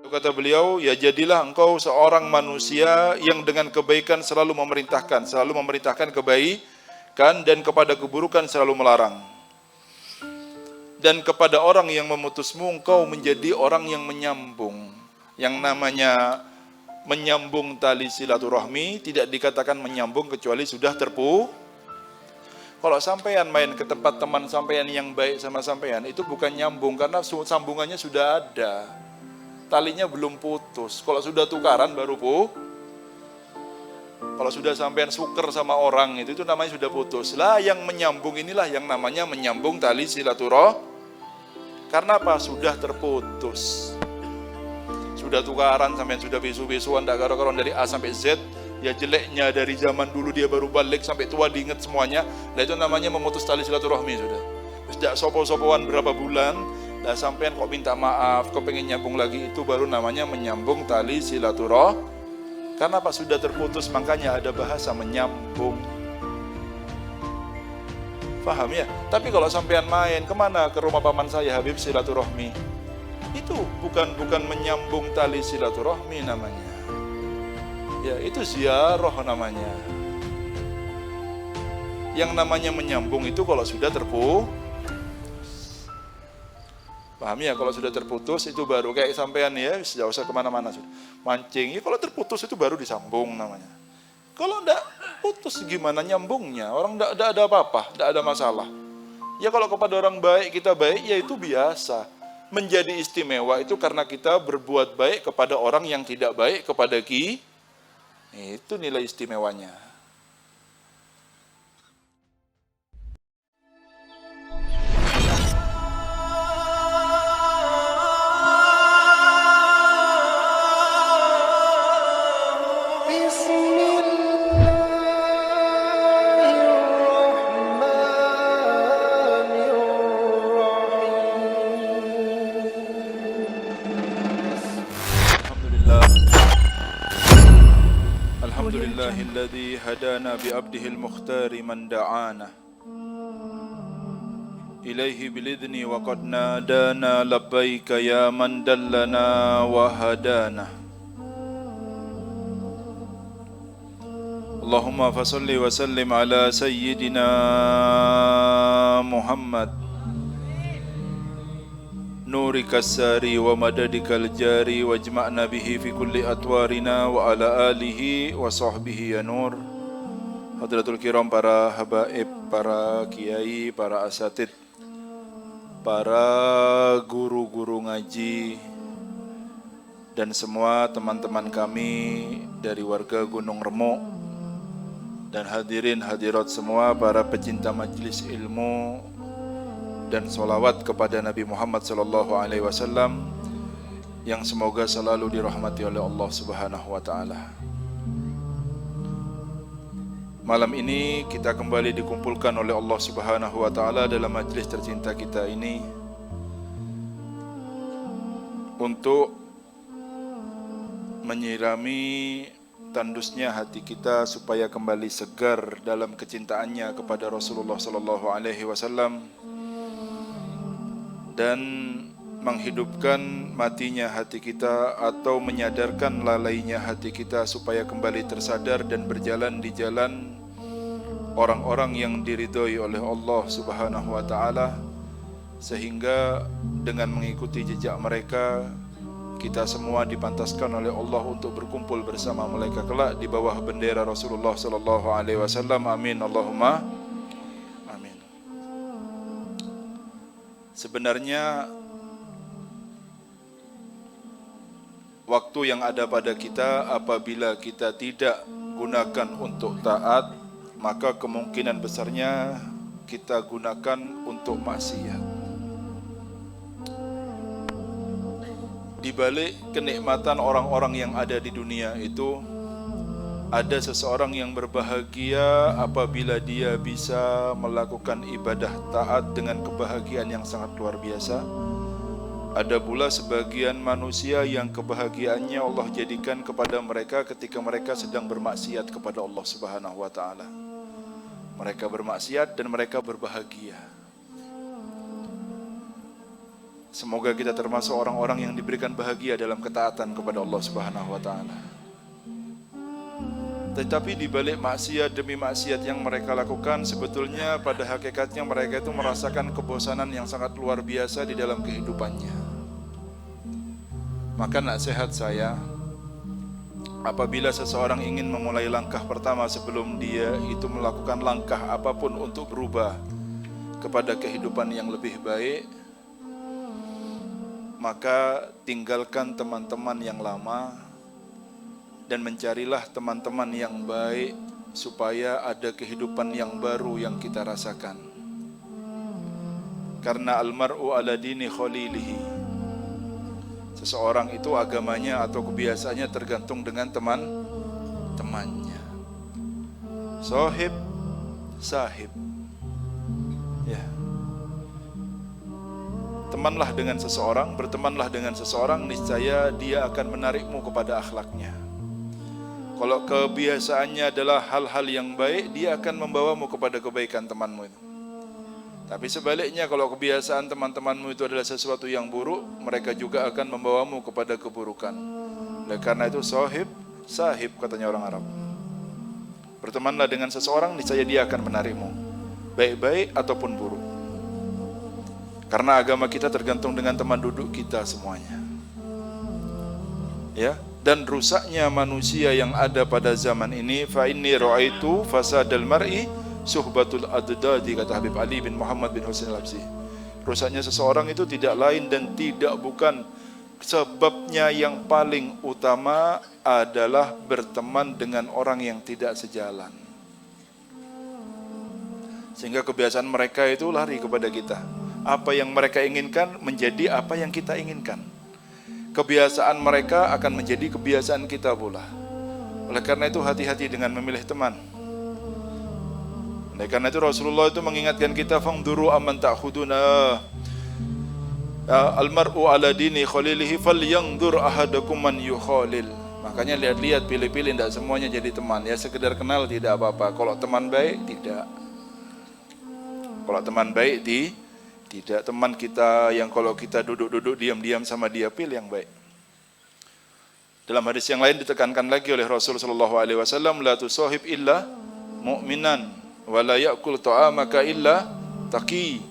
Kata beliau, ya jadilah engkau seorang manusia yang dengan kebaikan selalu memerintahkan kebaikan dan kepada keburukan selalu melarang. Dan kepada orang yang memutusmu, engkau menjadi orang yang menyambung. Yang namanya menyambung tali silaturahmi tidak dikatakan menyambung kecuali sudah Kalau sampean main ke tempat teman sampean yang baik sama sampean, itu bukan nyambung karena sambungannya sudah ada. Talinya belum putus. Kalau sudah tukaran baru Kalau sudah sampean suker sama orang itu namanya sudah putus. Lah yang menyambung inilah yang namanya menyambung tali silaturahmi. Karena apa? Sudah terputus. Sudah tukaran sampean sudah besu-besuan tak karuan dari A sampai Z. Ya jeleknya dari zaman dulu dia baru balik sampai tua diingat semuanya. Nah itu namanya memutus tali silaturahmi sudah. Sudah sopo-sopoan berapa bulan. Nah sampean kok minta maaf, kok pengen nyambung lagi, itu baru namanya menyambung tali silaturahmi. Karena apa? Sudah terputus, makanya ada bahasa menyambung. Paham ya? Tapi kalau sampean main kemana? Ke rumah paman saya, Habib silaturahmi. Itu bukan menyambung tali silaturahmi namanya. Ya itu ziarah namanya. Yang namanya menyambung itu kalau sudah terputus. Paham ya? Kalau sudah terputus itu baru kayak sampean ya, tidak usah kemana-mana sudah. Mancing, ya kalau terputus itu baru disambung namanya. Kalau enggak putus gimana nyambungnya? Orang enggak ada apa-apa, enggak ada masalah. Ya kalau kepada orang baik kita baik, ya itu biasa. Menjadi istimewa itu karena kita berbuat baik kepada orang yang tidak baik kepada kita. Itu nilai istimewanya. Alhamdulillahilladzi hadana bi'abdihil mukhtari man da'ana ilaihi bilidni wa qad nadana labbaika ya man dallana wa hadana. Allahumma fasalli wa sallim ala sayyidina Muhammad nurika sari wa madadikal jari wajma'na bihi fi kulli atwarina wa ala alihi wa sahbihi ya nur. Hadratul kiram, para habaib, para kiai, para asatid, para guru-guru ngaji, dan semua teman-teman kami dari warga Gunung Remuk, dan hadirin hadirat semua para pecinta majlis ilmu, dan sholawat kepada Nabi Muhammad SAW yang semoga selalu dirahmati oleh Allah Subhanahu wa Ta'ala. Malam ini kita kembali dikumpulkan oleh Allah Subhanahu wa Ta'ala dalam majlis tercinta kita ini untuk menyirami tandusnya hati kita supaya kembali segar dalam kecintaannya kepada Rasulullah SAW dan menghidupkan matinya hati kita atau menyadarkan lalainya hati kita supaya kembali tersadar dan berjalan di jalan orang-orang yang diridhoi oleh Allah Subhanahu wa Ta'ala, sehingga dengan mengikuti jejak mereka kita semua dipantaskan oleh Allah untuk berkumpul bersama mereka kelak di bawah bendera Rasulullah SAW. Amin Allahumma amin. Sebenarnya waktu yang ada pada kita apabila kita tidak gunakan untuk taat, maka kemungkinan besarnya kita gunakan untuk maksiat. Di balik kenikmatan orang-orang yang ada di dunia itu, ada seseorang yang berbahagia apabila dia bisa melakukan ibadah taat dengan kebahagiaan yang sangat luar biasa. Ada pula sebagian manusia yang kebahagiaannya Allah jadikan kepada mereka ketika mereka sedang bermaksiat kepada Allah Subhanahu wa Ta'ala. Mereka bermaksiat dan mereka berbahagia. Semoga kita termasuk orang-orang yang diberikan bahagia dalam ketaatan kepada Allah Subhanahu wa taala. Tetapi di balik maksiat demi maksiat yang mereka lakukan, sebetulnya pada hakikatnya mereka itu merasakan kebosanan yang sangat luar biasa di dalam kehidupannya. Maka nasihat saya, apabila seseorang ingin memulai langkah pertama sebelum dia itu melakukan langkah apapun untuk berubah kepada kehidupan yang lebih baik, maka tinggalkan teman-teman yang lama dan mencarilah teman-teman yang baik supaya ada kehidupan yang baru yang kita rasakan. Karena almar'u ala dini khalilihi. Seseorang itu agamanya atau kebiasaannya tergantung dengan teman-temannya. Sohib, sahib. Ya. Temanlah dengan seseorang, bertemanlah dengan seseorang, niscaya dia akan menarikmu kepada akhlaknya. Kalau kebiasaannya adalah hal-hal yang baik, dia akan membawamu kepada kebaikan temanmu itu. Tapi sebaliknya, kalau kebiasaan teman-temanmu itu adalah sesuatu yang buruk, mereka juga akan membawamu kepada keburukan. Oleh karena itu, sohib, sahib katanya orang Arab. Bertemanlah dengan seseorang, niscaya dia akan menarikmu, baik-baik ataupun buruk. Karena agama kita tergantung dengan teman duduk kita semuanya. Ya, dan rusaknya manusia yang ada pada zaman ini, fa inni ra'aitu fasadal mar'i suhbatul addadi, kata Habib Ali bin Muhammad bin Husain al-Habsyi. Rusaknya seseorang itu tidak lain dan tidak bukan, sebabnya yang paling utama adalah berteman dengan orang yang tidak sejalan. Sehingga kebiasaan mereka itu lari kepada kita. Apa yang mereka inginkan menjadi apa yang kita inginkan. Kebiasaan mereka akan menjadi kebiasaan kita pula. Oleh karena itu hati-hati dengan memilih teman. Oleh karena itu Rasulullah itu mengingatkan kita, fangduru amman ta'khuduna almar'u ala dini khalilihi falyanzur ahadakum man yukhalil. Makanya lihat-lihat, pilih-pilih, tidak semuanya jadi teman. Ya sekedar kenal tidak apa-apa. Kalau teman baik tidak. Kalau teman baik tidak. Teman kita yang kalau kita duduk-duduk diam-diam sama dia, pilih yang baik. Dalam hadis yang lain ditekankan lagi oleh Rasulullah sallallahu alaihi wasallam, la tusahib illa mu'minan wa la ya'kul ta'amaka illa taqi.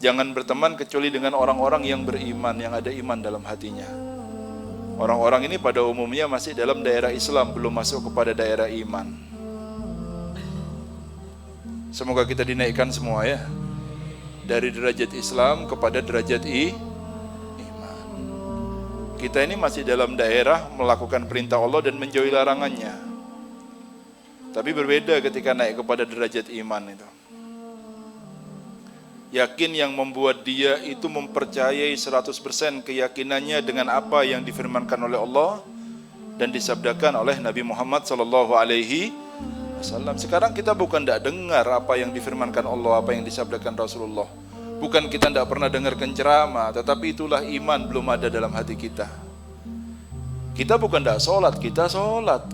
Jangan berteman kecuali dengan orang-orang yang beriman, yang ada iman dalam hatinya. Orang-orang ini pada umumnya masih dalam daerah Islam, belum masuk kepada daerah iman. Semoga kita dinaikkan semua ya, dari derajat Islam kepada derajat iman. Kita ini masih dalam daerah melakukan perintah Allah dan menjauhi larangannya. Tapi berbeda ketika naik kepada derajat iman itu. Yakin yang membuat dia itu mempercayai 100% keyakinannya dengan apa yang difirmankan oleh Allah dan disabdakan oleh Nabi Muhammad sallallahu alaihi wasallam. Sekarang kita bukan tidak dengar apa yang difirmankan Allah, apa yang disabdakan Rasulullah. Bukan kita tidak pernah dengarkan ceramah, tetapi itulah iman belum ada dalam hati kita. Kita bukan tidak sholat,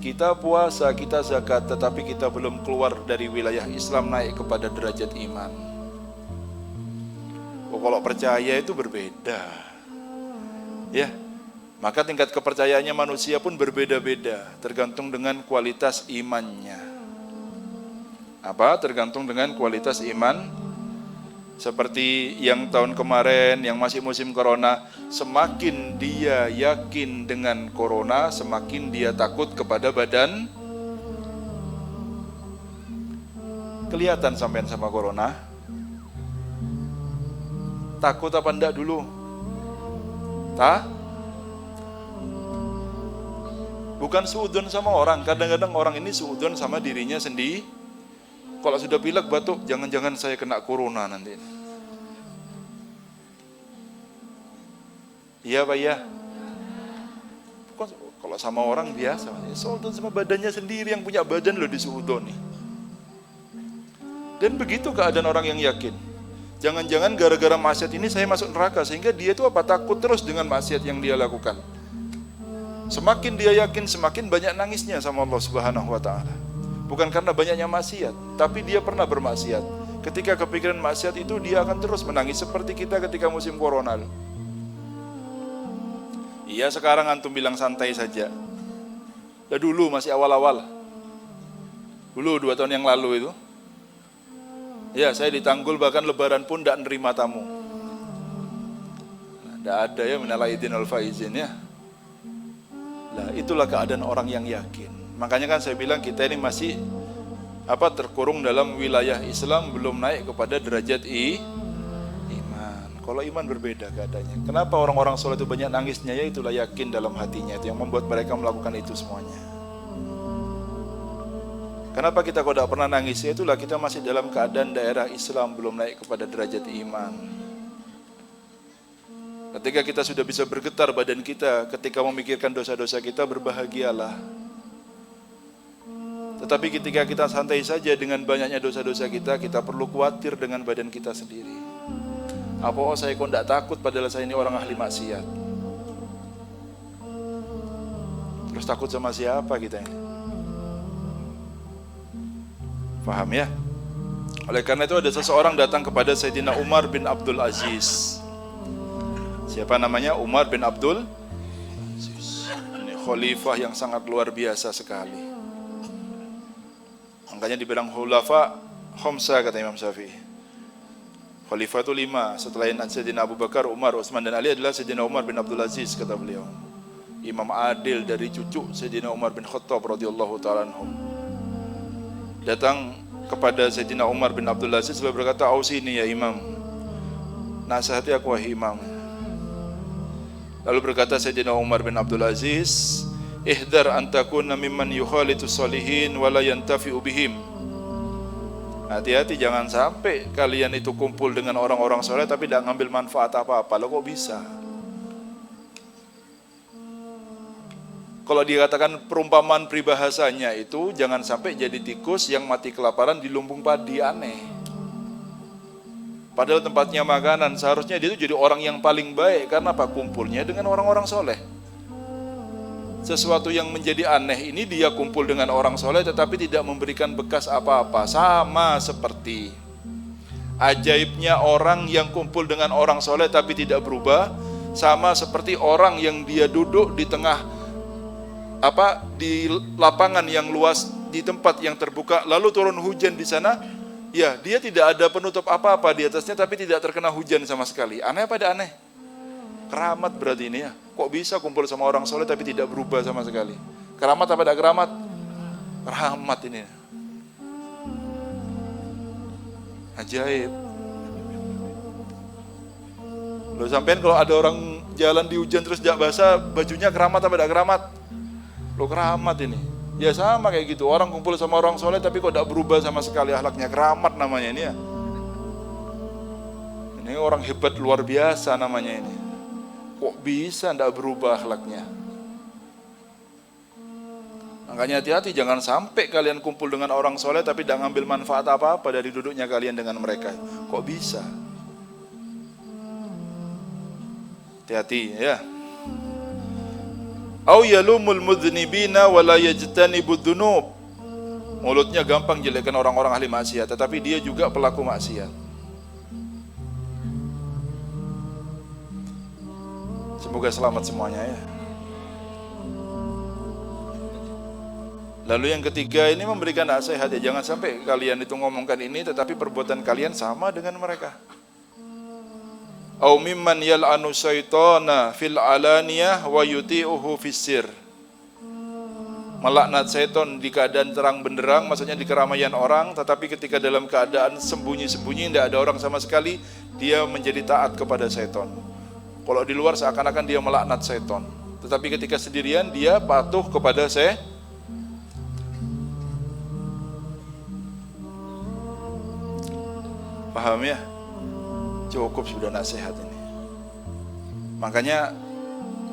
kita puasa, kita zakat, tetapi kita belum keluar dari wilayah Islam naik kepada derajat iman. Kalau percaya itu berbeda, ya. Maka tingkat kepercayaannya manusia pun berbeda-beda, tergantung dengan kualitas imannya. Tergantung dengan kualitas iman. Seperti yang tahun kemarin, yang masih musim corona, semakin dia yakin dengan corona, semakin dia takut kepada badan. Kelihatan sampean sama corona? Takut apa enggak dulu? Bukan suudon sama orang. Kadang-kadang orang ini suudon sama dirinya sendiri. Kalau sudah pilek batuk, jangan-jangan saya kena corona nanti. Iya Pak ya. Bukan, kalau sama orang biasa, suudon sama badannya sendiri, yang punya badan loh disuudon nih. Dan begitu keadaan orang yang yakin. Jangan-jangan gara-gara maksiat ini saya masuk neraka, sehingga dia itu takut terus dengan maksiat yang dia lakukan. Semakin dia yakin, semakin banyak nangisnya sama Allah Subhanahu wa ta'ala. Bukan karena banyaknya maksiat, tapi dia pernah bermaksiat. Ketika kepikiran maksiat itu, dia akan terus menangis seperti kita ketika musim corona. Iya, sekarang antum bilang santai saja. Lah dulu masih awal-awal. Dulu 2 tahun yang lalu itu. Ya, saya ditanggul bahkan lebaran pun tidak nerima tamu. Tidak ada ya minal aidin wal faizin ya. Nah, itulah keadaan orang yang yakin. Makanya kan saya bilang kita ini masih terkurung dalam wilayah Islam, belum naik kepada derajat iman. Kalau iman berbeda keadaannya. Kenapa orang-orang soleh itu banyak nangisnya? Ya itulah yakin dalam hatinya, itu yang membuat mereka melakukan itu semuanya. Kenapa kita kalau tidak pernah nangis? Ya itulah kita masih dalam keadaan daerah Islam, belum naik kepada derajat iman. Ketika kita sudah bisa bergetar badan kita, ketika memikirkan dosa-dosa kita, berbahagialah. Tetapi ketika kita santai saja dengan banyaknya dosa-dosa kita, kita perlu khawatir dengan badan kita sendiri. Apa saya kok tidak takut padahal saya ini orang ahli maksiat? Terus takut sama siapa kita ini? Paham ya? Oleh karena itu ada seseorang datang kepada Sayyidina Umar bin Abdul Aziz. Siapa namanya? Umar bin Abdul Aziz. Ini khalifah yang sangat luar biasa sekali. Makanya dibilang khulafa khamsa kata Imam Syafi'i. Khalifah itu 5, setelah Sayyidina Abu Bakar, Umar, Utsman dan Ali adalah Sayyidina Umar bin Abdul Aziz kata beliau. Imam adil dari cucu Sayyidina Umar bin Khattab radhiyallahu ta'ala anhum. Datang kepada Sayyidina Umar bin Abdul Aziz lalu berkata, "Ausini ya Imam. Nasihati aku wahai Imam." Lalu berkata Sayyidina Umar bin Abdul Aziz, "Ihdar an takuna mimman yukhalitu sholihin wa la yantafi'u bihim." Hati-hati jangan sampai kalian itu kumpul dengan orang-orang soleh tapi tidak ngambil manfaat apa-apa. Loh kok bisa? Kalau dikatakan perumpamaan peribahasanya itu, jangan sampai jadi tikus yang mati kelaparan di lumbung padi, aneh. Padahal tempatnya makanan, seharusnya dia itu jadi orang yang paling baik. Karena apa? Kumpulnya dengan orang-orang soleh. Sesuatu yang menjadi aneh ini, dia kumpul dengan orang soleh tetapi tidak memberikan bekas apa-apa. Sama seperti ajaibnya orang yang kumpul dengan orang soleh tapi tidak berubah. Sama seperti orang yang dia duduk di tengah di lapangan yang luas, di tempat yang terbuka, lalu turun hujan di sana, ya dia tidak ada penutup apa-apa di atasnya tapi tidak terkena hujan sama sekali. Aneh apa tidak aneh? Keramat berarti ini ya. Kok bisa kumpul sama orang soleh tapi tidak berubah sama sekali? Keramat apa tidak keramat? Keramat ini. Ajaib. Loh sampean kalau ada orang jalan di hujan terus tidak basah, bajunya keramat apa tidak keramat? Loh keramat ini. Ya sama kayak gitu. Orang kumpul sama orang soleh tapi kok tidak berubah sama sekali akhlaknya. Keramat namanya ini ya. Ini orang hebat luar biasa namanya ini. Kok bisa tidak berubah akhlaknya? Makanya hati-hati jangan sampai kalian kumpul dengan orang soleh tapi tidak ngambil manfaat apa-apa dari duduknya kalian dengan mereka. Kok bisa? Hati-hati ya. Au yalumul mudznibina wa la yajtanibud dzunub. Mulutnya gampang jelekkan orang-orang ahli maksiat, tetapi dia juga pelaku maksiat. Semoga selamat semuanya ya. Lalu yang ketiga ini memberikan nasihat ya, jangan sampai kalian itu ngomongkan ini tetapi perbuatan kalian sama dengan mereka. Au mimman yal'anu syaitana fil alaniyah wa yuti'uhu fis-sir. Melaknat setan di keadaan terang benderang, maksudnya di keramaian orang, tetapi ketika dalam keadaan sembunyi-sembunyi tidak ada orang sama sekali, dia menjadi taat kepada setan. Kalau di luar seakan-akan dia melaknat setan, tetapi ketika sendirian dia patuh kepada Paham ya? Cukup sudah nasihat ini. Makanya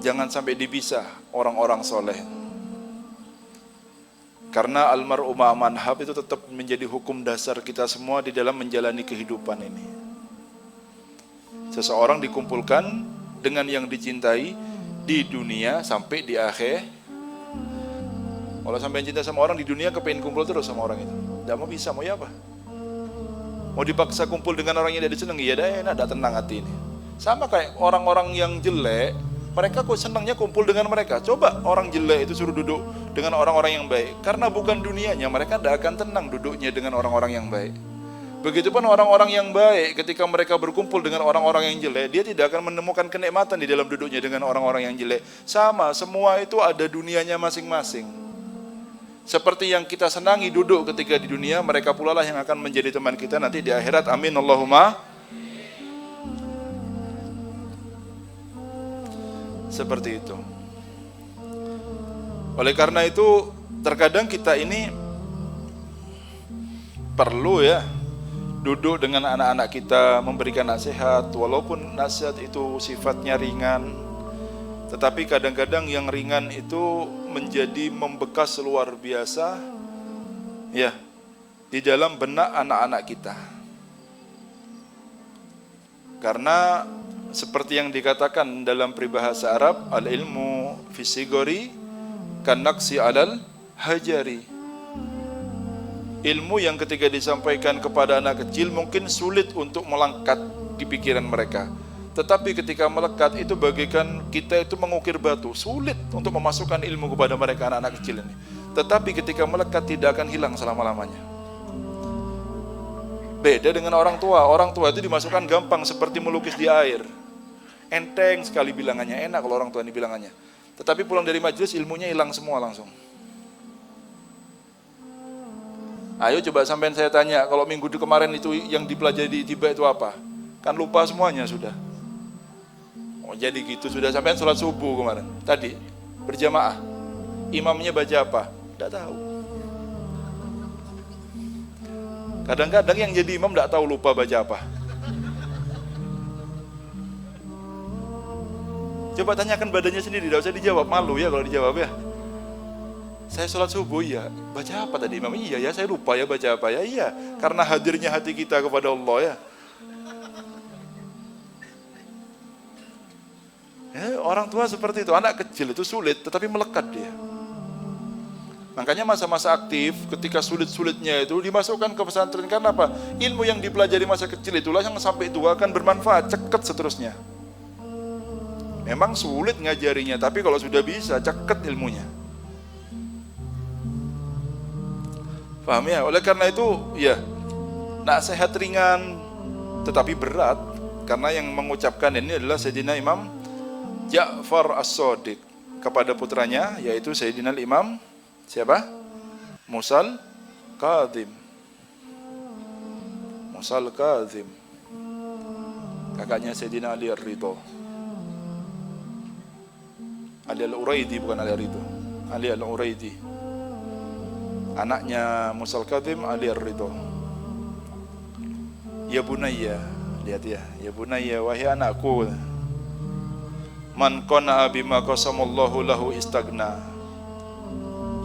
jangan sampai dipisah orang-orang soleh. Karena almar'u ma'a man hab itu tetap menjadi hukum dasar kita semua di dalam menjalani kehidupan ini. Seseorang dikumpulkan dengan yang dicintai di dunia sampai di akhir. Kalau sampai cinta sama orang di dunia, kepengen kumpul terus sama orang itu. Tidak mau bisa, mau ya apa? Mau dipaksa kumpul dengan orang yang tidak disenangi, ya dah enak, dah tenang hati ini. Sama kayak orang-orang yang jelek, mereka kok senangnya kumpul dengan mereka. Coba orang jelek itu suruh duduk dengan orang-orang yang baik, karena bukan dunianya, mereka tidak akan tenang duduknya dengan orang-orang yang baik. Begitupun orang-orang yang baik, ketika mereka berkumpul dengan orang-orang yang jelek, dia tidak akan menemukan kenikmatan di dalam duduknya dengan orang-orang yang jelek. Sama, semua itu ada dunianya masing-masing. Seperti yang kita senangi duduk ketika di dunia, mereka pula lah yang akan menjadi teman kita nanti di akhirat. Amin Allahumma. Seperti itu. Oleh karena itu, terkadang kita ini perlu ya duduk dengan anak-anak kita, memberikan nasihat, walaupun nasihat itu sifatnya ringan, tetapi kadang-kadang yang ringan itu menjadi membekas luar biasa ya di dalam benak anak-anak kita. Karena seperti yang dikatakan dalam peribahasa Arab, al-ilmu fisigori kannaksi alal hajari. Ilmu yang ketika disampaikan kepada anak kecil mungkin sulit untuk melengkat di pikiran mereka. Tetapi ketika melekat itu bagaikan kita itu mengukir batu. Sulit untuk memasukkan ilmu kepada mereka anak-anak kecil ini. Tetapi ketika melekat tidak akan hilang selama-lamanya. Beda dengan orang tua. Orang tua itu dimasukkan gampang seperti melukis di air. Enteng sekali bilangannya, enak kalau orang tua ini bilangannya. Tetapi pulang dari majelis ilmunya hilang semua langsung. Ayo coba sampean saya tanya, kalau minggu kemarin itu yang dipelajari di tiba itu apa? Kan lupa semuanya sudah. Oh jadi gitu, sudah sampean sholat subuh kemarin. Tadi berjamaah. Imamnya baca apa? Tidak tahu. Kadang-kadang yang jadi imam tidak tahu, lupa baca apa. Coba tanyakan badannya sendiri, tidak usah dijawab, malu ya kalau dijawab ya. Saya sholat subuh, iya. Baca apa tadi imam? Iya ya, saya lupa ya baca apa ya. Iya, karena hadirnya hati kita kepada Allah ya. Orang tua seperti itu, anak kecil itu sulit, tetapi melekat dia. Makanya masa-masa aktif, ketika sulit-sulitnya itu dimasukkan ke pesantren. Karena apa? Ilmu yang dipelajari masa kecil itulah yang sampai tua akan bermanfaat, ceket seterusnya. Memang sulit ngajarinya, tapi kalau sudah bisa, ceket ilmunya. Paham ya? Oleh karena itu, ya, nasihat ringan tetapi berat, karena yang mengucapkan ini adalah Sayyidina Imam Ja'far As-Shadiq kepada putranya, yaitu Sayyidina Imam siapa? Musal Kadhim. Musal Kadhim, kakaknya Sayyidina Ali Ar-Ridho. Ali Al-Uraidi, bukan Ali Ar-Ridho, Ali Al-Uraidi, anaknya Musal Kadhim, Ali Ar-Ridho. Ya bunayya, lihat ya, ya bunayya, wahai anakku, man qana'a bima qasamallahu lahu istagna.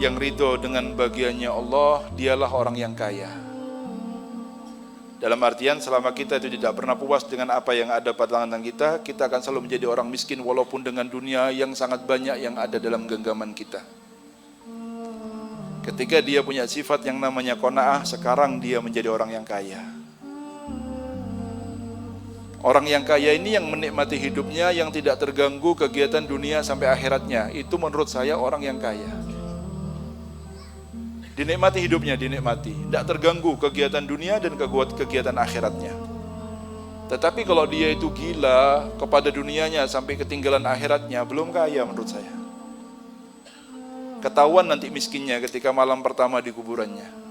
Yang ridho dengan bagiannya Allah, dialah orang yang kaya. Dalam artian selama kita itu tidak pernah puas dengan apa yang ada pada tangan kita, kita akan selalu menjadi orang miskin walaupun dengan dunia yang sangat banyak yang ada dalam genggaman kita. Ketika dia punya sifat yang namanya qanaah, sekarang dia menjadi orang yang kaya. Orang yang kaya ini yang menikmati hidupnya, yang tidak terganggu kegiatan dunia sampai akhiratnya. Itu menurut saya orang yang kaya. Dinikmati hidupnya, dinikmati, tidak terganggu kegiatan dunia dan kegiatan akhiratnya. Tetapi kalau dia itu gila kepada dunianya sampai ketinggalan akhiratnya, belum kaya menurut saya. Ketahuan nanti miskinnya ketika malam pertama di kuburannya.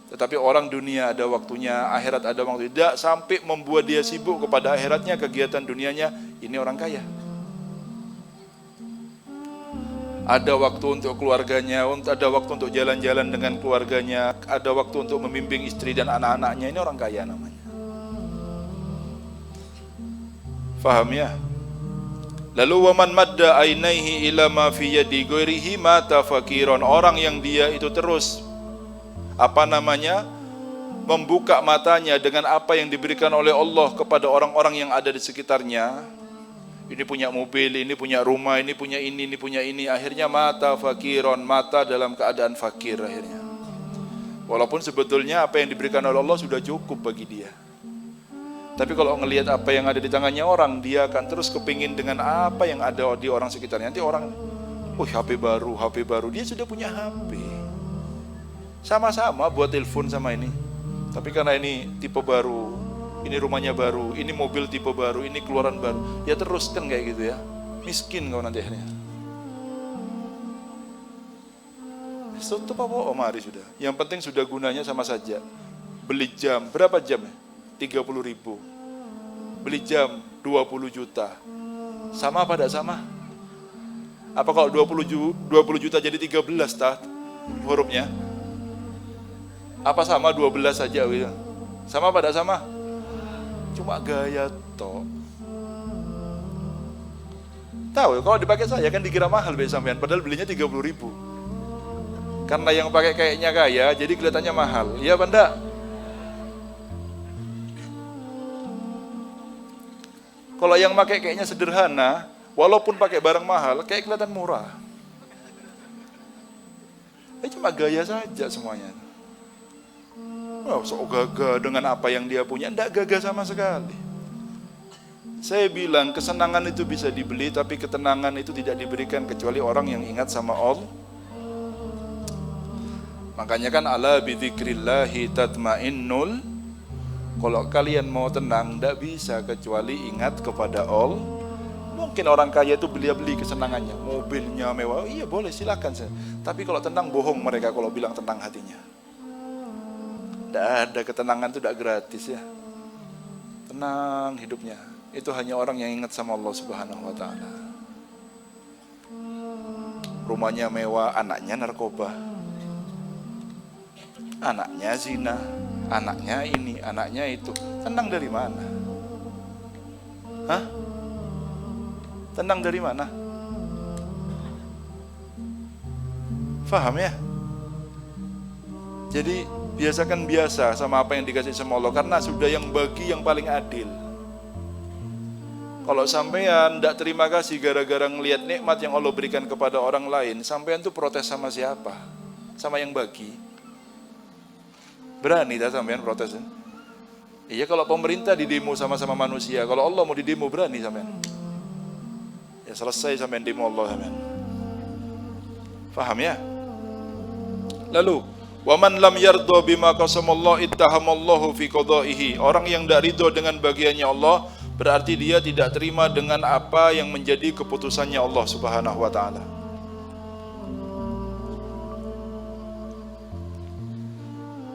Tetapi orang dunia ada waktunya, akhirat ada waktunya. Tidak sampai membuat dia sibuk kepada akhiratnya, kegiatan dunianya, ini orang kaya. Ada waktu untuk keluarganya, ada waktu untuk jalan-jalan dengan keluarganya, ada waktu untuk membimbing istri dan anak-anaknya. Ini orang kaya namanya. Faham ya? Lalu waman madda ainaihi ila ma fi yadi ghairihi mata fakiron. Orang yang dia itu terus membuka matanya dengan apa yang diberikan oleh Allah kepada orang-orang yang ada di sekitarnya. Ini punya mobil, ini punya rumah, ini punya ini punya ini. Akhirnya mata fakiron, mata dalam keadaan fakir akhirnya. Walaupun sebetulnya apa yang diberikan oleh Allah sudah cukup bagi dia. Tapi kalau ngelihat apa yang ada di tangannya orang, dia akan terus kepingin dengan apa yang ada di orang sekitarnya. Nanti orang, HP baru, dia sudah punya HP. Sama-sama buat telepon sama ini. Tapi karena ini tipe baru, ini rumahnya baru, ini mobil tipe baru, ini keluaran baru, ya terus kan kayak gitu ya. Miskin kau nanti akhirnya. Tutup apa? Mari sudah. Yang penting sudah gunanya sama saja. Beli jam, berapa jam ya? 30.000. Beli jam 20 juta. Sama apa tidak sama? Apa kalau 20 juta jadi 13 hurufnya? Apa sama 12 saja gitu? Sama apa tidak sama? Cuma gaya toh. Tahu kalau dipakai saya kan dikira mahal be sampean, padahal belinya 30.000. Karena yang pakai kayaknya kaya, jadi kelihatannya mahal. Iya apa enggak? Kalau yang pakai kayaknya sederhana, walaupun pakai barang mahal, kayak kelihatan murah. Cuma gaya saja semuanya. Sok gagah dengan apa yang dia punya, enggak gagah sama sekali. Saya bilang kesenangan itu bisa dibeli, tapi ketenangan itu tidak diberikan kecuali orang yang ingat sama Allah. Makanya kan ala bidzikrillahi tatmainnul. Kalau kalian mau tenang, tidak bisa kecuali ingat kepada Allah. Mungkin orang kaya itu beli kesenangannya, mobilnya mewah, iya boleh silakan. Tapi kalau tenang, bohong mereka kalau bilang tenang hatinya. Tidak ada ketenangan itu tidak gratis ya. Tenang hidupnya. Itu hanya orang yang ingat sama Allah Subhanahu Wa Taala. Rumahnya mewah, anaknya narkoba, anaknya zina, anaknya ini, anaknya itu. Tenang dari mana? Hah? Tenang dari mana? Faham ya? Jadi biasakan biasa sama apa yang dikasih sama Allah, karena sudah yang bagi yang paling adil. Kalau sampean tidak terima kasih gara-gara ngelihat nikmat yang Allah berikan kepada orang lain, sampean tuh protes sama siapa? Sama yang bagi. Berani tak sampean protes? Iya kalau pemerintah didemo sama-sama manusia, kalau Allah mau didemo berani sampean? Ya selesai sampean demo Allah sampean. Faham ya? Lalu, wa man lam yardha bima qasamallahu ittahamallahu fi qada'ihi. Orang yang tidak ridho dengan bagiannya Allah, berarti dia tidak terima dengan apa yang menjadi keputusannya Allah Subhanahu wa taala.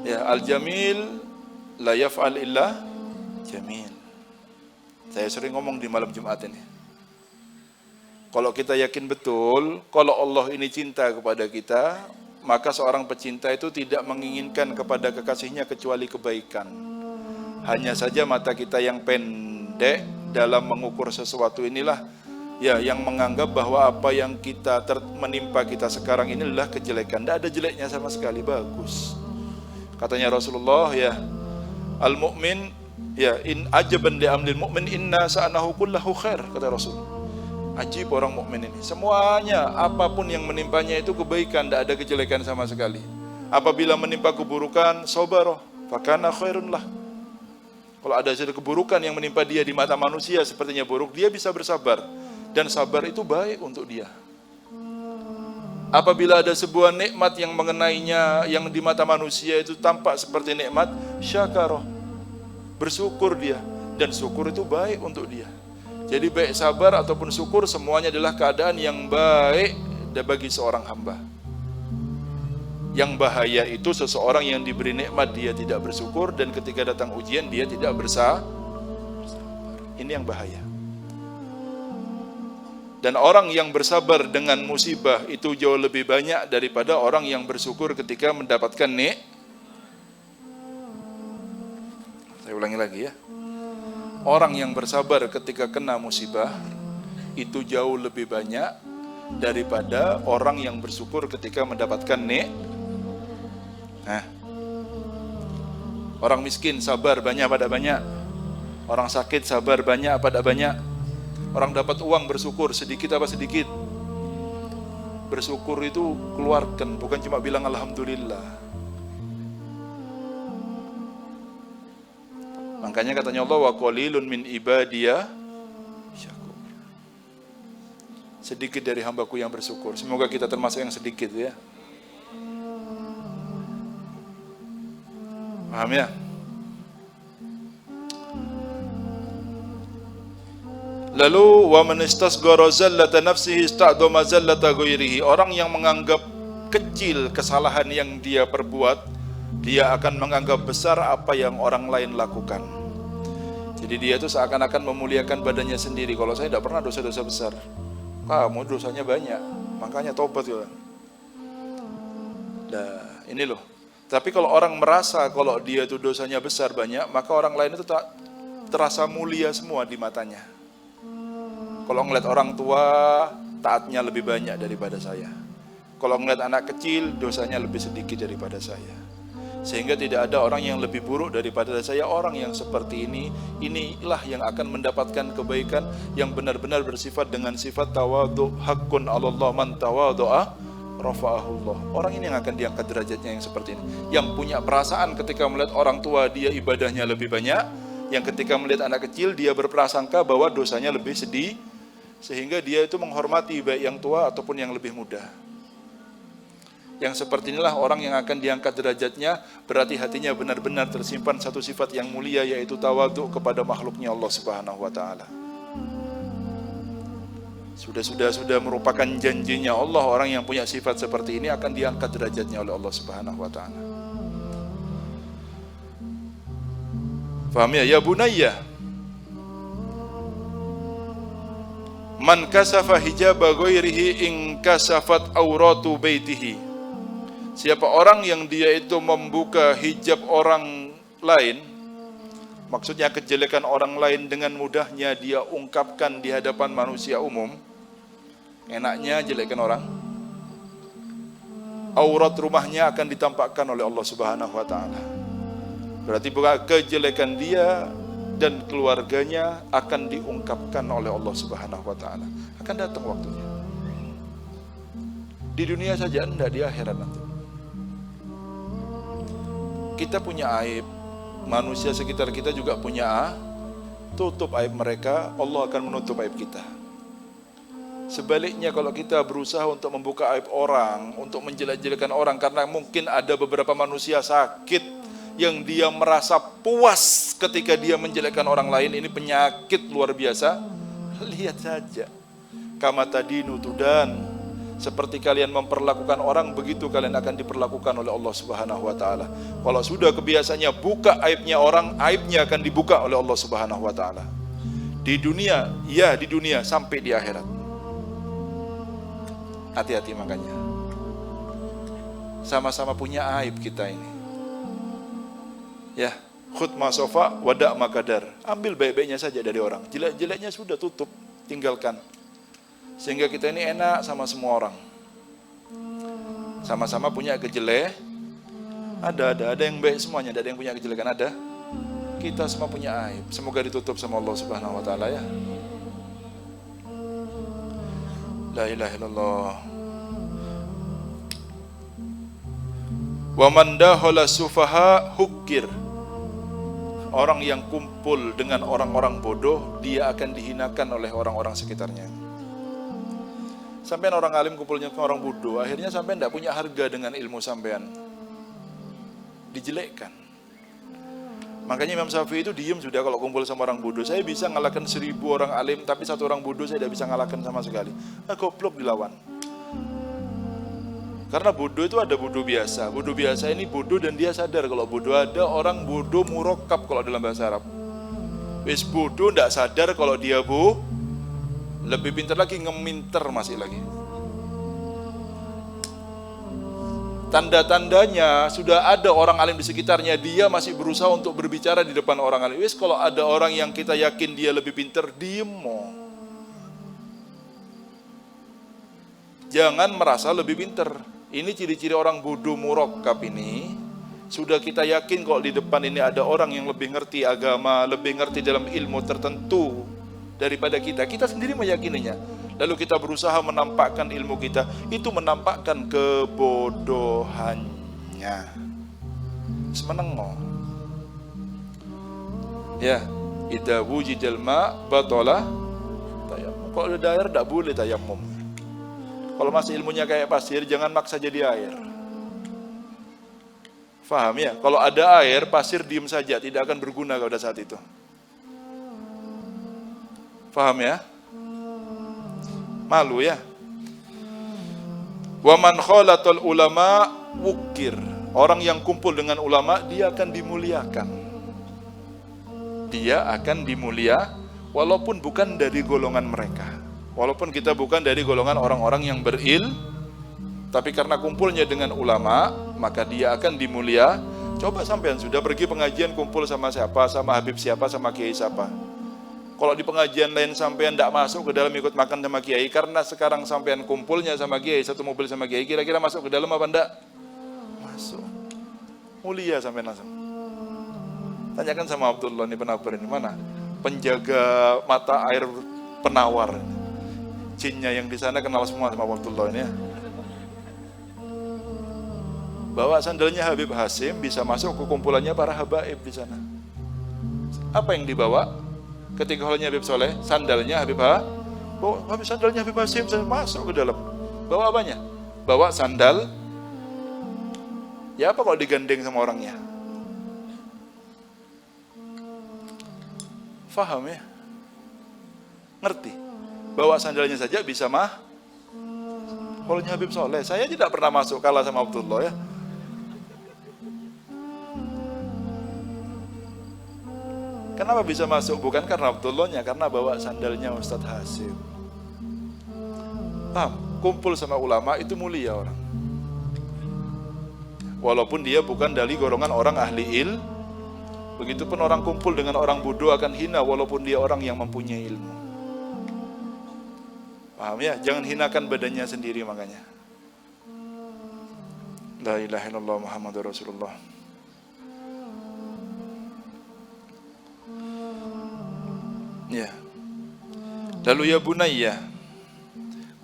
Ya, al-jamil la yaf'al illa jamil. Saya sering ngomong di malam Jumat ini. Kalau kita yakin betul kalau Allah ini cinta kepada kita, maka seorang pecinta itu tidak menginginkan kepada kekasihnya kecuali kebaikan. Hanya saja mata kita yang pendek dalam mengukur sesuatu inilah ya yang menganggap bahwa apa yang menimpa kita sekarang ini adalah kejelekan. Tidak ada jeleknya sama sekali, bagus. Katanya Rasulullah ya, al-mu'min ya in ajaban li amlil mu'min inna sa'nahu kullahu khair, kata Rasul. Ajib orang mukmin ini, semuanya apapun yang menimpanya itu kebaikan, tidak ada kejelekan sama sekali. Apabila menimpa keburukan, sabar, fakana khairun lah. Kalau ada keburukan yang menimpa dia di mata manusia sepertinya buruk, dia bisa bersabar, dan sabar itu baik untuk dia. Apabila ada sebuah nikmat yang mengenainya yang di mata manusia itu tampak seperti nikmat, syakarah, bersyukur dia, dan syukur itu baik untuk dia. Jadi baik sabar ataupun syukur semuanya adalah keadaan yang baik bagi seorang hamba. Yang bahaya itu seseorang yang diberi nikmat dia tidak bersyukur, dan ketika datang ujian dia tidak bersabar. Ini yang bahaya. Dan orang yang bersabar dengan musibah itu jauh lebih banyak daripada orang yang bersyukur ketika mendapatkan Saya ulangi lagi ya. Orang yang bersabar ketika kena musibah itu jauh lebih banyak daripada orang yang bersyukur ketika mendapatkan Orang miskin sabar banyak pada banyak. Orang sakit sabar banyak pada banyak. Orang dapat uang bersyukur sedikit apa sedikit. Bersyukur itu keluarkan, bukan cuma bilang alhamdulillah. Makanya katanya Allah, wa qalilun min ibadiyah syakur. Sedikit dari hambaku yang bersyukur. Semoga kita termasuk yang sedikit ya. Paham ya? Lalu wa man istasghara zallata nafsihi ista'dama zallata ghairihi. Orang yang menganggap kecil kesalahan yang dia perbuat, dia akan menganggap besar apa yang orang lain lakukan. Jadi dia itu seakan-akan memuliakan badannya sendiri. Kalau saya tidak pernah dosa-dosa besar, kamu dosanya banyak, makanya tobat ya. Nah ini loh. Tapi kalau orang merasa kalau dia itu dosanya besar banyak, maka orang lain itu terasa mulia semua di matanya. Kalau ngeliat orang tua, taatnya lebih banyak daripada saya. Kalau ngeliat anak kecil, dosanya lebih sedikit daripada saya. Sehingga tidak ada orang yang lebih buruk daripada saya. Orang yang seperti ini, inilah yang akan mendapatkan kebaikan yang benar-benar bersifat dengan sifat tawadhu. Haqqun 'alallah man tawadhu'a rafa'ahullah. Orang ini yang akan diangkat derajatnya yang seperti ini. Yang punya perasaan ketika melihat orang tua dia ibadahnya lebih banyak, yang ketika melihat anak kecil dia berprasangka bahwa dosanya lebih sedih, sehingga dia itu menghormati baik yang tua ataupun yang lebih muda. Yang seperti inilah orang yang akan diangkat derajatnya, berarti hatinya benar-benar tersimpan satu sifat yang mulia, yaitu tawadhu kepada makhluknya Allah Subhanahu wa ta'ala. Sudah merupakan janjinya Allah, orang yang punya sifat seperti ini akan diangkat derajatnya oleh Allah Subhanahu wa ta'ala. Faham ya? Ya bunayya, man kasafa hijaba ghairihi in kasafat auratu baitihi. Siapa orang yang dia itu membuka hijab orang lain, maksudnya kejelekan orang lain dengan mudahnya dia ungkapkan di hadapan manusia umum. Enaknya jelekan orang, aurat rumahnya akan ditampakkan oleh Allah Subhanahu wa ta'ala. Berarti bukan kejelekan dia dan keluarganya akan diungkapkan oleh Allah Subhanahu wa ta'ala. Akan datang waktunya. Di dunia saja, enggak di akhirat nanti. Kita punya aib, manusia sekitar kita juga punya. Tutup aib mereka, Allah akan menutup aib kita. Sebaliknya kalau kita berusaha untuk membuka aib orang, untuk menjelek-jelekan orang, karena mungkin ada beberapa manusia sakit yang dia merasa puas ketika dia menjelekkan orang lain, ini penyakit luar biasa. Lihat saja, kama tadinu tudan, seperti kalian memperlakukan orang, begitu kalian akan diperlakukan oleh Allah Subhanahu wa ta'ala. Kalau sudah kebiasaannya buka aibnya orang, aibnya akan dibuka oleh Allah Subhanahu wa ta'ala. Di dunia, ya di dunia, sampai di akhirat. Hati-hati makanya. Sama-sama punya aib kita ini. Ya, khud ma sofa wada' makadar. Ambil baik-baiknya saja dari orang. Jelek-jeleknya sudah tutup, tinggalkan. Sehingga kita ini enak sama semua orang. Sama-sama punya kejelek. Ada yang baik semuanya, ada yang punya kejelekan, ada. Kita semua punya aib. Semoga ditutup sama Allah Subhanahu wa ta'ala ya. La ilaha illallah. Wa man dahala sufaha hukir. Orang yang kumpul dengan orang-orang bodoh, dia akan dihinakan oleh orang-orang sekitarnya. Sampean orang alim kumpulnya dengan orang bodoh, akhirnya sampean tidak punya harga dengan ilmu sampean. Dijelekkan. Makanya Imam Syafi'i itu diem sudah kalau kumpul sama orang bodoh. Saya bisa ngalahkan 1000 orang alim, tapi satu orang bodoh saya tidak bisa ngalahkan sama sekali. Goblok dilawan. Karena bodoh itu ada bodoh biasa. Bodoh biasa ini bodoh dan dia sadar kalau bodoh. Ada orang bodoh murakkab kalau dalam bahasa Arab. Wis bodoh tidak sadar kalau dia lebih pintar lagi, ngeminter masih lagi. Tanda-tandanya sudah ada orang alim di sekitarnya, dia masih berusaha untuk berbicara di depan orang alim. Wis kalau ada orang yang kita yakin dia lebih pintar, diem mo. Jangan merasa lebih pintar. Ini ciri-ciri orang bodoh murakkab ini. Sudah kita yakin kalau di depan ini ada orang yang lebih ngerti agama, lebih ngerti dalam ilmu tertentu daripada kita. Kita sendiri meyakininya. Lalu kita berusaha menampakkan ilmu kita, itu menampakkan kebodohannya. Semeneng mo. Ya, idza wujidal ma batala tayammum. Kalau ada air tidak boleh tayammum. Kalau masih ilmunya kayak pasir, jangan maksa jadi air. Faham ya? Kalau ada air, pasir diem saja, tidak akan berguna pada saat itu. Faham ya? Malu ya? Wa man khalatal ulama wukir. Orang yang kumpul dengan ulama, dia akan dimuliakan. Dia akan dimulia walaupun bukan dari golongan mereka. Walaupun kita bukan dari golongan orang-orang yang tapi karena kumpulnya dengan ulama, maka dia akan dimulia. Coba sampean sudah pergi pengajian kumpul sama siapa, sama Habib siapa, sama Kiai siapa. Kalau di pengajian lain sampean tidak masuk ke dalam ikut makan sama Kiai, karena sekarang sampean kumpulnya sama Kiai, satu mobil sama Kiai, kira-kira masuk ke dalam apa enggak? Masuk. Mulia sampean langsung. Tanyakan sama Abdullah ini penabar ini mana? Penjaga mata air penawar. Jinnya yang di sana kenal semua sama Abdullah ini ya. Bawa sandalnya Habib Hasim bisa masuk ke kumpulannya para habaib di sana. Apa yang dibawa? Ketika holnya Habib Soleh, sandalnya Habib sandalnya Habib Hasim masuk ke dalam. Bawa apanya? Bawa sandal. Ya apa kalau digandeng sama orangnya? Faham ya? Ngerti? Bawa sandalnya saja bisa holnya Habib Soleh. Saya tidak pernah masuk kalah sama Abdullah ya. Kenapa bisa masuk? Bukan karena Abdullahnya, karena bawa sandalnya Ustadz Hasim. Paham? Kumpul sama ulama itu mulia orang. Walaupun dia bukan dari golongan orang ahli begitupun orang kumpul dengan orang bodoh akan hina walaupun dia orang yang mempunyai ilmu. Paham ya? Jangan hinakan badannya sendiri makanya. La ilaha illallah Muhammadur Rasulullah. Ya. Lalu ya bunayya,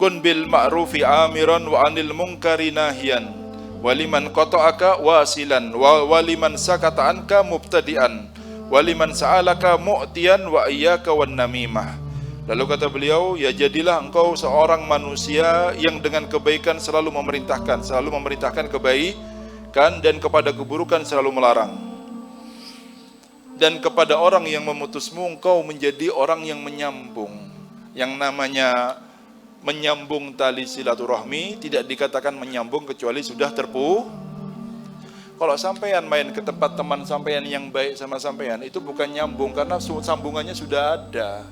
kun bil ma'rufi amiran wa anil munkari nahiyan, waliman qata'aka wasilan, waliman sakata anka mubtadi'an, waliman sa'alaka mu'tiyan wa iyyaka wan namimah. Lalu kata beliau, ya jadilah engkau seorang manusia yang dengan kebaikan selalu memerintahkan kebaikan dan kepada keburukan selalu melarang. Dan kepada orang yang memutusmu, engkau menjadi orang yang menyambung. Yang namanya menyambung tali silaturahmi tidak dikatakan menyambung kecuali sudah Kalau sampean main ke tempat teman sampean yang baik sama sampean, itu bukan nyambung karena sambungannya sudah ada.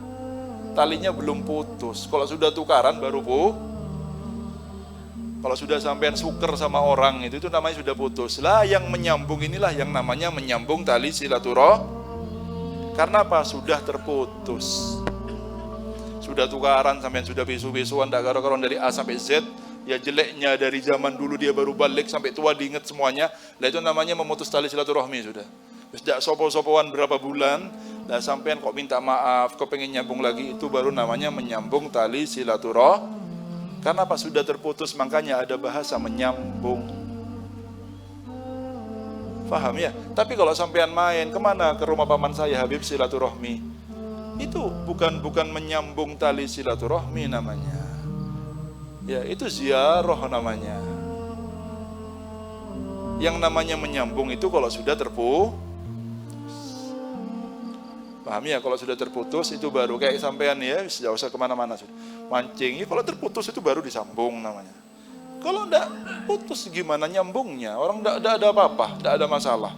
Talinya belum putus. Kalau sudah tukaran baru Kalau sudah sampean suker sama orang itu namanya sudah putus. Lah yang menyambung inilah yang namanya menyambung tali silaturahmi. Karena apa? Sudah terputus. Sudah tukaran sampean sudah besu-besuan tak karuan dari A sampai Z. Ya jeleknya dari zaman dulu dia baru balik sampai tua diingat semuanya. Lah itu namanya memutus tali silaturahmi sudah. Sudah sopo-sopoan berapa bulan, lah sampean kok minta maaf, kok pengen nyambung lagi, itu baru namanya menyambung tali silaturahmi. Karena apa? Sudah terputus, makanya ada bahasa menyambung. Paham ya? Tapi kalau sampean main kemana? Ke rumah paman saya Habib silaturahmi, itu bukan menyambung tali silaturahmi namanya. Ya itu ziarah namanya. Yang namanya menyambung itu kalau sudah terputus. Paham ya? Kalau sudah terputus itu baru kayak sampean ya, tidak usah kemana-mana sudah. Mancing, ya kalau terputus itu baru disambung namanya. Kalau tidak putus gimana nyambungnya? Orang tidak ada apa-apa, tidak ada masalah.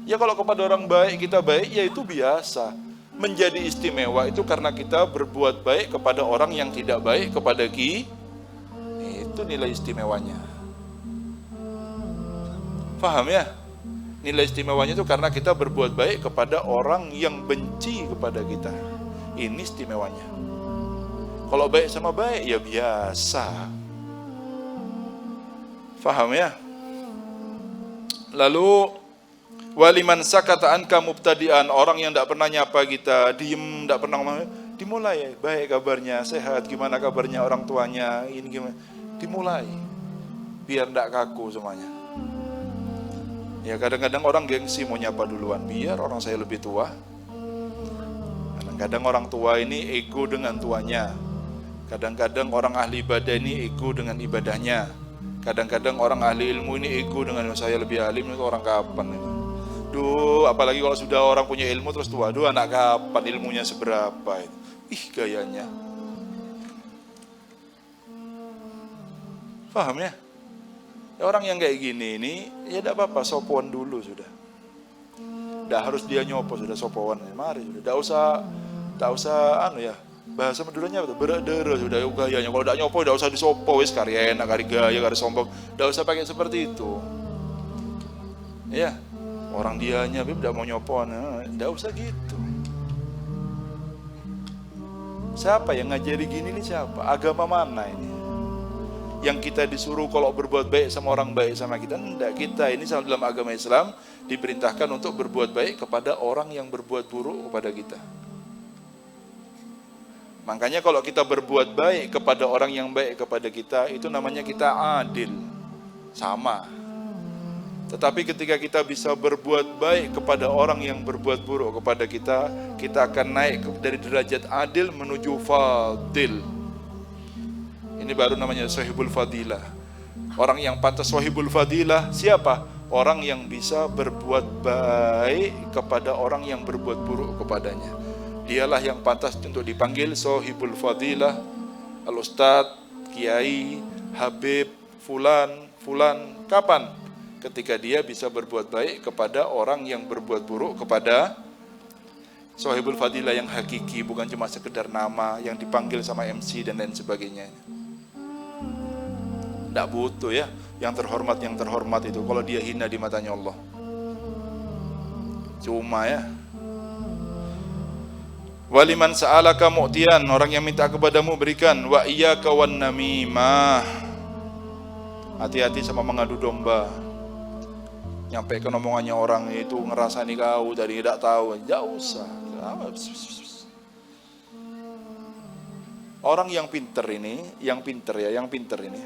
Ya kalau kepada orang baik kita baik, ya itu biasa. Menjadi istimewa itu karena kita berbuat baik kepada orang yang tidak baik kepada kita. Itu nilai istimewanya. Paham ya? Nilai istimewanya itu karena kita berbuat baik kepada orang yang benci kepada kita. Ini istimewanya. Kalau baik sama baik ya biasa. Faham ya? Lalu waliman sakata anka mubtadi'an, orang yang tidak pernah nyapa kita, diem, tidak pernah ngomong, dimulai, baik kabarnya, sehat, gimana kabarnya orang tuanya, ini gimana, dimulai, biar tidak kaku semuanya. Ya kadang-kadang orang gengsi mau nyapa duluan, biar orang saya lebih tua. Kadang orang tua ini ego dengan tuanya. Kadang-kadang orang ahli ibadah ini ego dengan ibadahnya. Kadang-kadang orang ahli ilmu ini ego dengan saya lebih alim. Itu orang kapan itu? Duh, apalagi kalau sudah orang punya ilmu terus tua. Duh, anak kapan ilmunya seberapa itu? Ih, gayanya. Paham ya? Orang yang kayak gini ini ya tidak apa-apa, sopoan dulu sudah. Tidak harus dia nyopo, sudah sopoan. Mari sudah. Tidak usah bahasa Maduranya betul, beredere sudah gayanya. Kalau tidak nyopo, tidak usah disopo, wis karya enak, kari gaya, kari sombong. Tidak usah pakai seperti itu. Ya, orang dianya tidak mau nyopo, tidak usah gitu. Siapa yang ngajari gini nih siapa? Agama mana ini? Yang kita disuruh kalau berbuat baik sama orang baik sama kita, enggak. Kita ini dalam agama Islam diperintahkan untuk berbuat baik kepada orang yang berbuat buruk kepada kita. Makanya kalau kita berbuat baik kepada orang yang baik kepada kita, itu namanya kita adil, sama. Tetapi ketika kita bisa berbuat baik kepada orang yang berbuat buruk kepada kita, kita akan naik dari derajat adil menuju fadil. Ini baru namanya sahibul fadilah. Orang yang pantas sahibul fadilah siapa? Orang yang bisa berbuat baik kepada orang yang berbuat buruk kepadanya. Dialah yang pantas untuk dipanggil sahibul fadilah, al-ustadz, kiai, habib, fulan. Kapan? Ketika dia bisa berbuat baik kepada orang yang berbuat buruk kepada sahibul fadilah yang hakiki, bukan cuma sekedar nama yang dipanggil sama MC dan lain sebagainya. Tidak butuh ya, yang terhormat itu kalau dia hina di matanya Allah. Cuma ya. Waliman sa'alaka mu'tiyan, orang yang minta kepadamu berikan. Wa iyyaka wan namimah, hati-hati sama mengadu domba. Nyampaikan omongannya orang itu ngerasani kau dari tidak tahu, jauh usah. Orang yang pinter ini, yang pinter ini.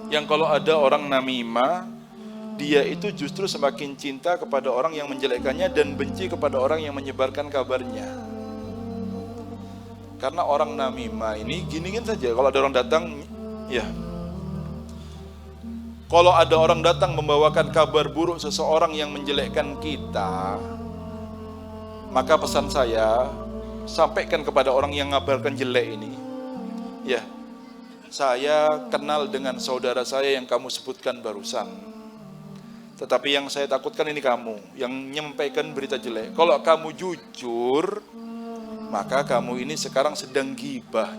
Yang kalau ada orang namimah, dia itu justru semakin cinta kepada orang yang menjelekkannya dan benci kepada orang yang menyebarkan kabarnya. Karena orang namimah ini giniin saja, kalau ada orang datang, ya. Kalau ada orang datang membawakan kabar buruk seseorang yang menjelekkan kita, maka pesan saya, sampaikan kepada orang yang ngabarkan jelek ini, ya. Saya kenal dengan saudara saya yang kamu sebutkan barusan. Tetapi yang saya takutkan ini kamu yang menyampaikan berita jelek. Kalau kamu jujur, maka kamu ini sekarang sedang gibah,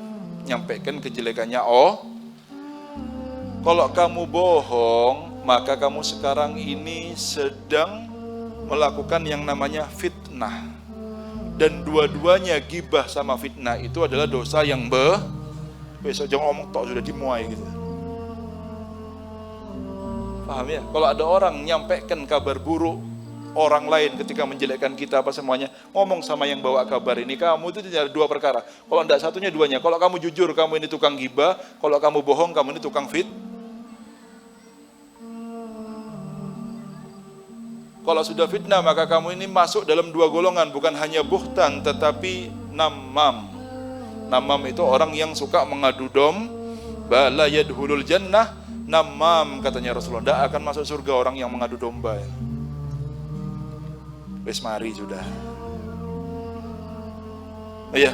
nyampaikan kejelekannya. Kalau kamu bohong, maka kamu sekarang ini sedang melakukan yang namanya fitnah. Dan dua-duanya gibah sama fitnah itu adalah dosa yang besok jangan ngomong tok sudah dimuai gitu. Paham ya? Kalau ada orang nyampaikan kabar buruk orang lain ketika menjelekkan kita apa semuanya, ngomong sama yang bawa kabar ini, kamu itu ada dua perkara. Kalau tidak satunya duanya. Kalau kamu jujur, kamu ini tukang gibah. Kalau kamu bohong, kamu ini tukang Kalau sudah fitnah, maka kamu ini masuk dalam dua golongan, bukan hanya buhtan tetapi namam. Namam itu orang yang suka mengadu domba, la yadkhulul jannah namam, katanya Rasulullah. Tidak akan masuk surga orang yang mengadu domba. Wes mari sudah. Iya.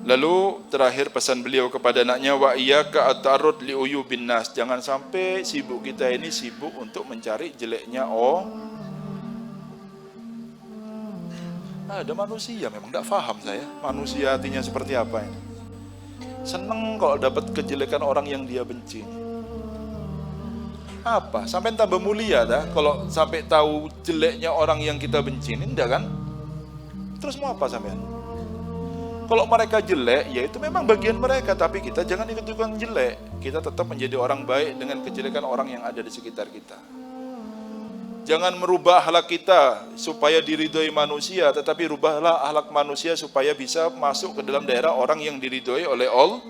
Lalu terakhir pesan beliau kepada anaknya, wa iyyaka at-ta'arrud li uyubin nas. Jangan sampai sibuk kita ini sibuk untuk mencari jeleknya ada manusia memang tidak paham saya manusia hatinya seperti apa ini. Seneng kalau dapat kejelekan orang yang dia benci. Apa? Sampai tambah mulia dah kalau sampai tahu jeleknya orang yang kita benci ini, enggak kan? Terus mau apa sampean? Kalau mereka jelek, ya itu memang bagian mereka, tapi kita jangan ikut-ikutan jelek. Kita tetap menjadi orang baik dengan kejelekan orang yang ada di sekitar kita. Jangan merubah akhlak kita supaya diridhoi manusia, tetapi rubahlah akhlak manusia supaya bisa masuk ke dalam daerah orang yang diridhoi oleh Allah.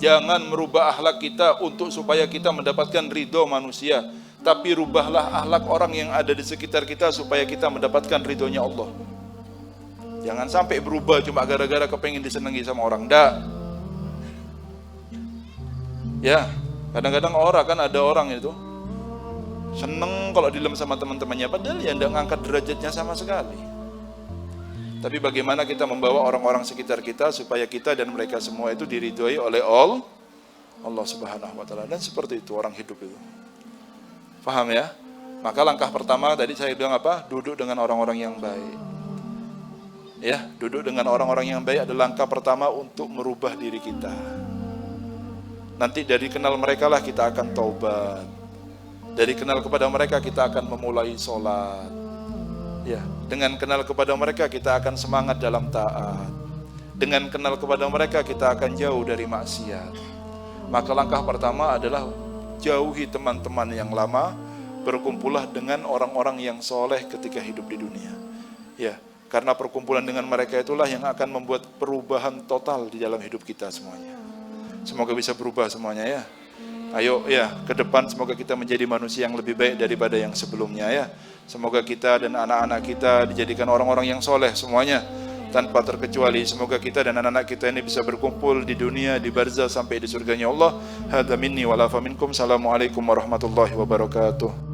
Jangan merubah akhlak kita untuk supaya kita mendapatkan ridho manusia, tapi rubahlah akhlak orang yang ada di sekitar kita supaya kita mendapatkan ridhonya Allah. Jangan sampai berubah cuma gara-gara kepengen disenangi sama orang. Nggak. Ya, kadang-kadang ada orang itu seneng kalau dilem sama teman-temannya, padahal ya nggak ngangkat derajatnya sama sekali. Tapi bagaimana kita membawa orang-orang sekitar kita supaya kita dan mereka semua itu diridhoi oleh Allah Subhanahu wa taala. Dan seperti itu orang hidup itu. Paham ya? Maka langkah pertama tadi saya bilang apa? Duduk dengan orang-orang yang baik. Ya, duduk dengan orang-orang yang baik adalah langkah pertama untuk merubah diri kita. Nanti dari kenal mereka lah kita akan taubat. Dari kenal kepada mereka kita akan memulai sholat. Ya, dengan kenal kepada mereka kita akan semangat dalam taat. Dengan kenal kepada mereka kita akan jauh dari maksiat. Maka langkah pertama adalah jauhi teman-teman yang lama, berkumpullah dengan orang-orang yang soleh ketika hidup di dunia. Ya, karena perkumpulan dengan mereka itulah yang akan membuat perubahan total di dalam hidup kita semuanya. Semoga bisa berubah semuanya ya. Ayo ya, ke depan semoga kita menjadi manusia yang lebih baik daripada yang sebelumnya ya. Semoga kita dan anak-anak kita dijadikan orang-orang yang soleh semuanya tanpa terkecuali. Semoga kita dan anak-anak kita ini bisa berkumpul di dunia, di barzah sampai di surganya Allah. Hadza minni wa la fa minkum. Assalamualaikum warahmatullahi wabarakatuh.